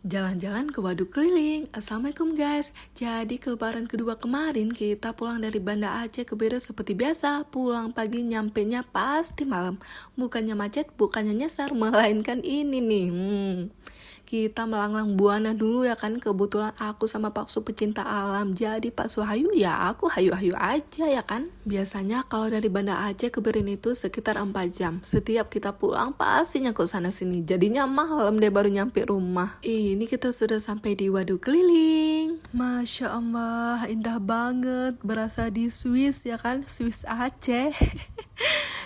Jalan-jalan ke Waduk Keliling. Assalamualaikum guys. Jadi lebaran kedua kemarin kita pulang dari Banda Aceh ke Beira seperti biasa. Pulang pagi nyampenya pasti malam. Bukannya macet, bukannya nyasar, melainkan ini nih. Kita melanglang buana dulu ya kan. Kebetulan aku sama Pak Su pecinta alam. Jadi Pak Su hayu ya aku hayu-hayu aja ya kan. Biasanya kalau dari Banda Aceh ke Berin itu sekitar 4 jam. Setiap kita pulang pasti nyangkut sana sini. Jadinya malam deh baru nyampe rumah. Ini kita sudah sampai di Waduk Keliling. Masya Allah, indah banget. Berasa di Swiss ya kan. Swiss Aceh.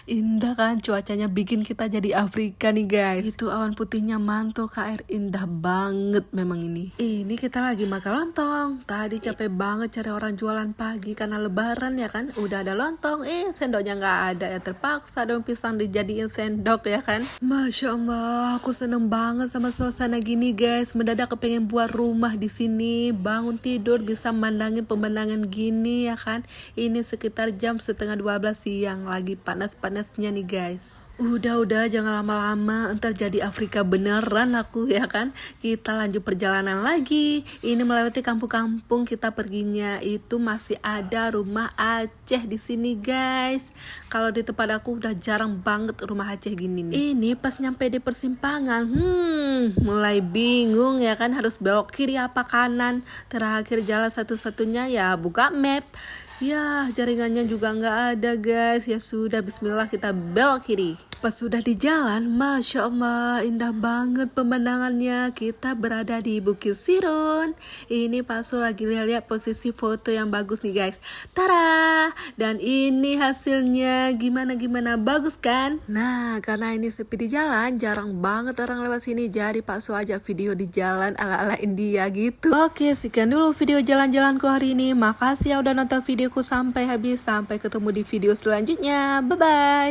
Indah kan, cuacanya bikin kita jadi Afrika nih guys. Itu awan putihnya mantul ke air, indah banget memang ini. Ini kita lagi makan lontong. Tadi capek banget cari orang jualan pagi karena lebaran ya kan. Udah ada lontong, sendoknya nggak ada ya, terpaksa dong pisang dijadiin sendok ya kan. Masya Allah, aku seneng banget sama suasana gini guys. Mendadak kepengen buat rumah di sini. Bangun tidur bisa mandangin pemandangan gini ya kan. Ini sekitar jam setengah 12 siang, lagi panas-panasnya nih guys. Udah jangan lama-lama, entar jadi Afrika beneran aku ya kan. Kita lanjut perjalanan lagi. Ini melewati kampung-kampung kita perginya. Itu masih ada rumah Aceh di sini guys. Kalau di tempat aku udah jarang banget rumah Aceh gini nih. Ini pas nyampe di persimpangan, mulai bingung ya kan, harus belok kiri apa kanan. Terakhir jalan satu-satunya ya buka map. Ya, jaringannya juga nggak ada guys. Ya sudah, bismillah kita belok kiri. Pas sudah di jalan, Masya Allah, indah banget pemandangannya. Kita berada di Bukit Sirun. Ini Pak Su lagi lihat posisi foto yang bagus nih guys. Tara! Dan ini hasilnya, gimana bagus kan? Nah, karena ini sepi di jalan, jarang banget orang lewat sini. Jadi Pak Su ajak video di jalan ala-ala India gitu. Oke, sekian dulu video jalan-jalanku hari ini. Makasih ya udah nonton videoku sampai habis. Sampai ketemu di video selanjutnya. Bye-bye.